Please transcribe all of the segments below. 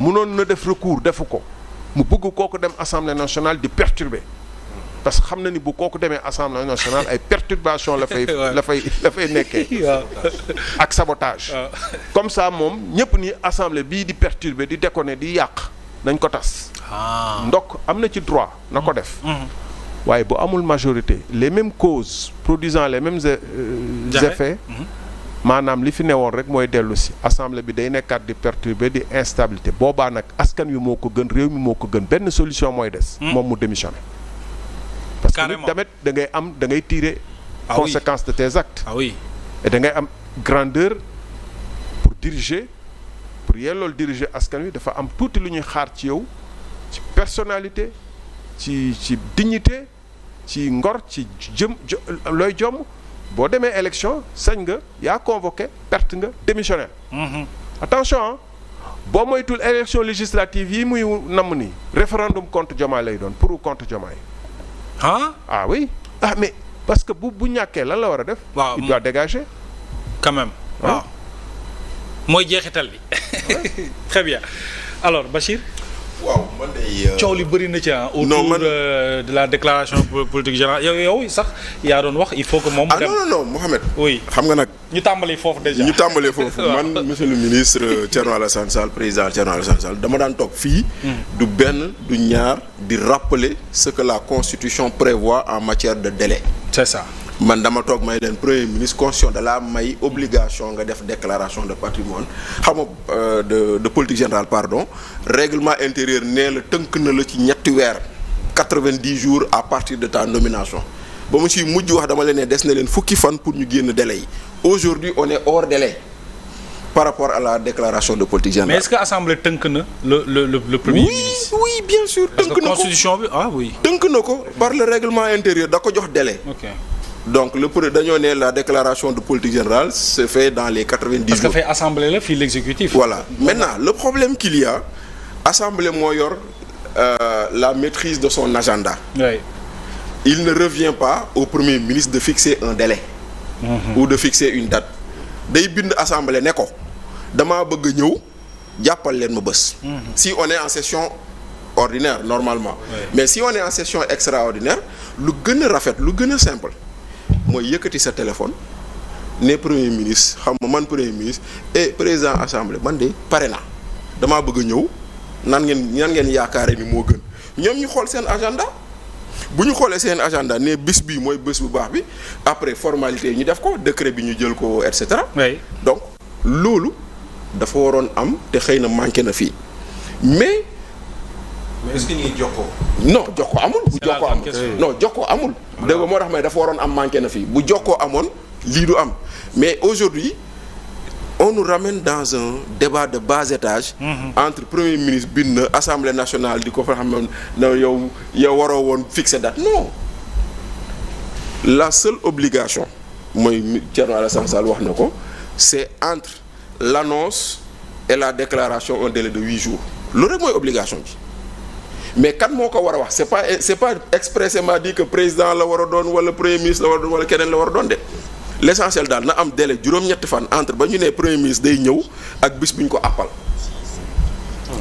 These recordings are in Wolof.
mënoon na def recours defu ko mu bëgg kooku dem assemblée nationale di perturber parce que xam na ni bu kooku demee assemblée nationale ay perturbation la fay nekkee ak sabotage comme ça moom ñëpp ni assemblée bii di perturber di déconner di yàq nañ ko tas ndok am na ci droit na ko def waaye bu amul majorité les mêmes causes produisant les mêmes effets maanaam li fi newoon rek mooy dellu si assemblée bi day nekkaat di perturber di instabilité boobaa nag askan wi moo ko gën réew mi moo ko gën benn solution mooy des moom mu démissionner parce que nit tamit da ngay tirer conséquence de tes actes et da ngay am grandeur pour diriger pour yellool diriger askan wi dafa am tuuti lu ñuy xaar ci yow ci personnalité ci dignité ci ngor ci looy jomm boo demee élection sañ nga yaa convoqué perte nga démissionnaire attention boo moytul élection législative yi muy namm nii référendum contre Diomaye lay doon pour ou contre Diomaye ah oui mais parce que bu ñàkkee lan la war a def il doit dégager quand même waaw mooy jeexital bi très bien alors Bachir waaw man de coow li bëri na ci autour de la déclaration politique générale yow sax yaa doon wax il faut que moom dem non Mohamed oui xam nga nag ñu tàmbali foofu déjà man monsieur le ministre Thierno Alassane Sall président Thierno Alassane Sall dama daan toog fii du benn du ñaar di rappeler ce que la constitution prévoit en matière de délai c'est ça man dama toog may leen premier ministre constitution de la may obligation nga def déclaration de patrimoine xam nga de politique générale pardon règlement intérieur nee la tënk na la ci ñetti weer 90 jours à partir de ta nomination ba mu ciy mujj wax dama leen ne des na leen fukki fan pour ñu génn délai yi aujourd'hui on est hors délai par rapport à la déclaration de politique générale. Mais est-ce que assemblée tënk na le premier ministre oui bien sûr tënk na ko parce que constitution bi tënk na ko par le règlement intérieur da ko jox délai. Donc dañoo ne la déclaration de politique générale se fait dans les 90 jours. Parce que fait assemblée la fii l'exécutif. Voilà maintenant le problème qu'il y a assemblée moo yor la maîtrise de son agenda. Oui. Il ne revient pas au premier ministre de fixer un délai. Ou de fixer une date. Day bind assemblée ne ko damaa bëgg a ñëw jàppal leen ma bés. Si on est en session ordinaire normalement. Mais si on est en session extraordinaire lu gën a rafet lu gën a simple. mooy yëkkati sa téléphone ne premier ministre xam nga man premier ministre et président assemblée man de pare na damaa bëgg a ñëw nan ngeen yaakaare ni moo gën ñoom ñu xool seen agenda bu ñu xoolee seen agenda ne bés bii mooy bés bu baax bi après formalité yi ñu def ko décret bi ñu jël ko et cetera. Donc loolu dafa waroon am te xëy na manqué na fii mais est-ce que ñuy jokkoo. non jokkoo amul. bu jokkoo amul non jokkoo amul. dégg nga moo tax may dafa waroon am manqué na fii bu jokkoo amoon lii du am mais aujourd'hui on nous ramène dans un débat de bas étage. Entre premier ministre bind na assemblée nationale di ko fa xam ne yow waroo woon fixer date non la seule obligation mooy Thierno Alassane Sall wax na ko c'est entre l'annonce et la déclaration un délai de 8 jours loolu rek mooy obligation bi. Mais kan moo ko war a wax c'est pas expressément dit que président la war a doon wala premier ministre la war a doon wala keneen la war a doon de l'essentiel daal na am délai juróom-ñetti fan entre ba ñu ne premier ministre day ñëw ak bis bu ñu ko appal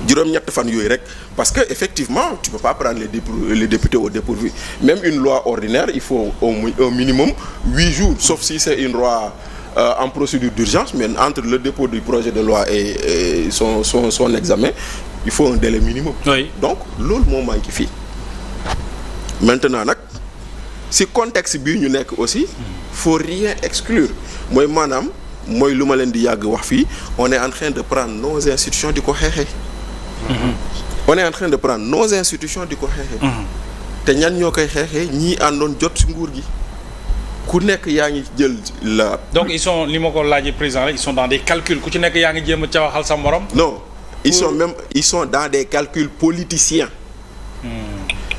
juróom-ñetti fan yooyu rek parce que effectivement tu peux pas prendre les députés au dépourvu même une loi ordinaire il faut au minimum 8 jours sauf si c'est une loi en procédure d'urgence mais entre le dépôt du projet de loi et son examen il faut un délai minimum. Donc loolu moo manqué fii maintenant nag si contexte bii ñu nekk aussi faut rien exclure mooy maanaam mooy lu ma leen di yàgg wax fii on est en train de prendre nos institutions di ko xeexee. On est en train de prendre nos institutions di ko xeexee. te ñan ñoo koy xeexee ñii àndoon jot si nguur gi ku nekk yaa ngi jël la. Donc ils sont li ma ko laajee président ils sont dans des calculs ku ci nekk yaa ngi jéem a cawaxal sa morom. Non. Ils sont dans des calculs politiciens.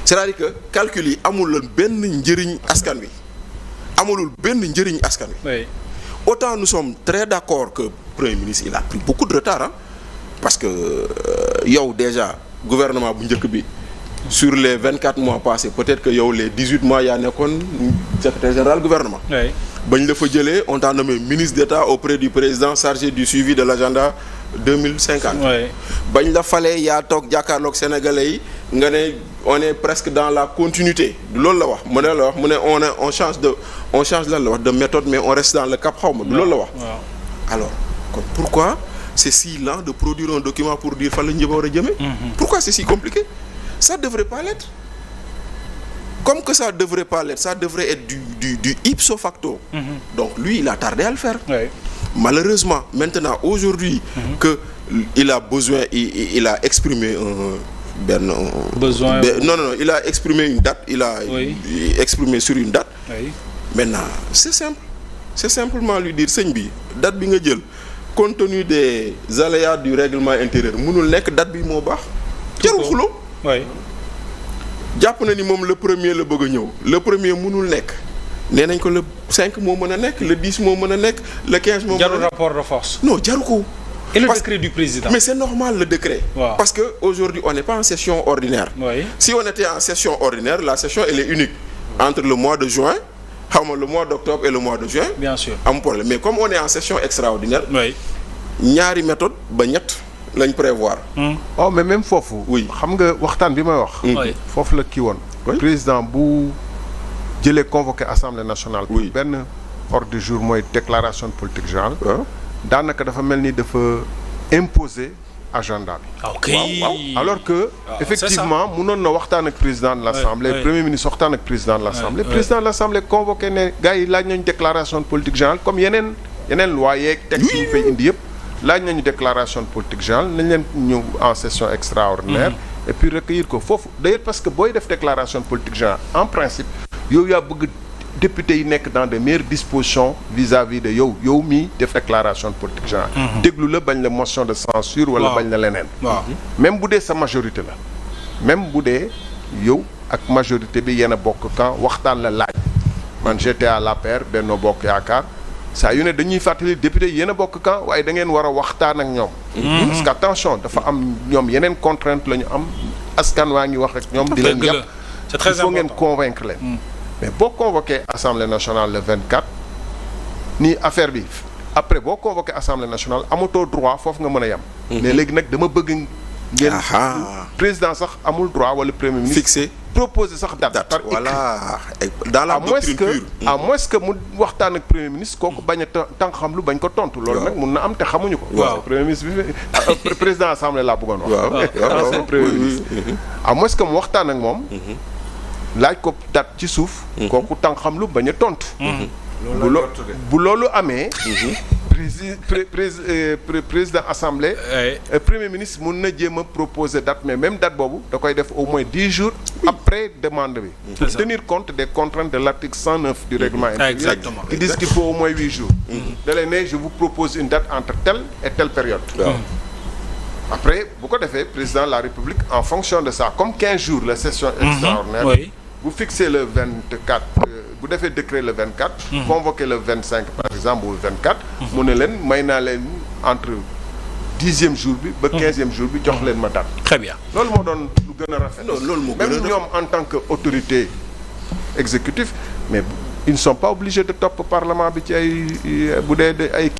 C'est-à-dire que calcul yi amul benn njëriñ askan wi amulul benn njëriñ askan wi. Autant nous sommes très d'accord que Premier ministre il a pris beaucoup de retard parce que yow déjà gouvernement bu njëkk bi sur les 24 mois passés peut-être que yow les 18 mois yaa nekkoon secrétaire général gouvernement. bañ la fa jëlee on t'a nommé ministre d'État auprès du président chargé du suivi de l'agenda 2050. oui. bañ la falee yaa toog jàkkaarloog sénégalais yi nga ne on est presque dans la continuité loolu la wax mu ne la wax mu ne on change lan la wax de méthode mais on reste dans le cap xaw ma du loolu la wax. alors kon pourquoi c'est si lent de produire un document pour dire fan la ñu war a jëmee. pourquoi c'est si compliqué ça devrait pas l'être. Comme que ça devrait pas l'être, ça devrait être du ipso facto. Donc lui, il a tardé à le faire. Oui. Malheureusement, maintenant, aujourd'hui, que il a besoin, il a exprimé besoin. Non, il a exprimé une date, il a exprimé sur une date. Oui. Maintenant, c'est simple. C'est simplement lui dire, sëñ bi, date bi nga jël, compte tenu des aléas du règlement intérieur, mënul nekk date bi moo baax. Jarul xulo. Oui. jàpp na ni moom le premier la bëgg a ñëw le premier mënul nekk nee nañ ko le 5 moo mën a nekk le 10 moo mën a nekk le 15 moo mën a nekk. jarul rapport de force. non jaru ko. et le décret du président. mais c'est normal le décret. Wow. Parce que aujourd'hui on n'est pas en session ordinaire. Oui. Si on était en session ordinaire la session elle est unique entre le mois de juin le mois d'octobre et le mois de juin. bien sûr am problème mais comme on est en session extraordinaire. oui. ñaari méthode ba ñett lañ prévoir. oh mais même foofu. oui xam nga waxtaan bi may wax. oui. foofu la kii woon. président bu jëlee convoqué assemblée nationale. pour benn ordre du jour mooy déclaration de politique générale. daanaka dafa mel ni dafa imposer agenda bi. ok waaw alors que. effectivement mënoon na waxtaan ak président de l'assemblée. premier ministre waxtaan ak président de l'assemblée. président de l'assemblée convoqué ne gars yi laaj nañu déclaration de politique générale comme yeneen loi yeeg texte yi ñu fay indi yëpp. laaj nañu déclaration de politique générale nañ leen ñëw en session extraordinaire. et puis recueillir ko foofu d'ailleurs parce que booy def déclaration de politique générale en principe yow yaa bëgg député yi nekk dans de meilleures dispositions vis-à-vis de yow mii def déclaration de politique générale. déglu la bañ la motion de censure wala bañ la leneen. même bu dee sa majorité la même bu dee yow ak majorité bi yéen a bokk camp waxtaan la laaj man j'étais à l'APR Benno Bokk Yaakaar. saa yu ne dañuy fàttali député yéen a bokk camp waaye da ngeen war a waxtaan ak ñoom. parce que attention dafa am ñoom yeneen contrainte la ñu am askan waa ngi wax ak ñoom. di leen yàpp c'est très important il faut ngeen convaincre leen. mais boo convoqué assemblée nationale le 24 ni affaire bi après boo convoqué assemblée nationale amatoo droit foofu nga mën a yem. mais léegi nag dama bëgg ngeen. président sax amul droit wala premier ministre. fixé. proposer sax date voilà dans la doctrine pure à moins que mu waxtaan ak premier ministre kooku bañ a tànk xam lu bañ ko tontu. loolu nag mun na am te xamuñu ko. waaw premier ministre bi président assemblée laa bëggoon wax. waaw premier ministre. à moins que mu waxtaan ak moom. laaj ko date ci suuf. kooku tànk xam lu bañ a tontu. bu loolu amee. président assemblée. premier ministre mun na jéem a proposer date mais même date boobu da koy def au moins 10 jours. après demande bi. pour tenir compte des contraintes de l'article 109 du règlement intérieur. Exactement. qui disent qu'il faut au moins 8 jours. da lay ne je vous propose une date entre telle et telle période. après bu ko defee président de la République en fonction de ça comme 15 jours la session extraordinaire. bu fixer le 24. bu defee décret le 24. convoqué le 25 par exemple ou le 24. mu ne leen may naa leen entre 10e jour bi ba 15e jour bi jox leen ma date. très bien loolu moo doon lu gën a rafet. loolu moo gën a même ñoom en tant que autorité exécutive mais ils ne sont pas obligés de topp parlement bi ci ay bu dee ay.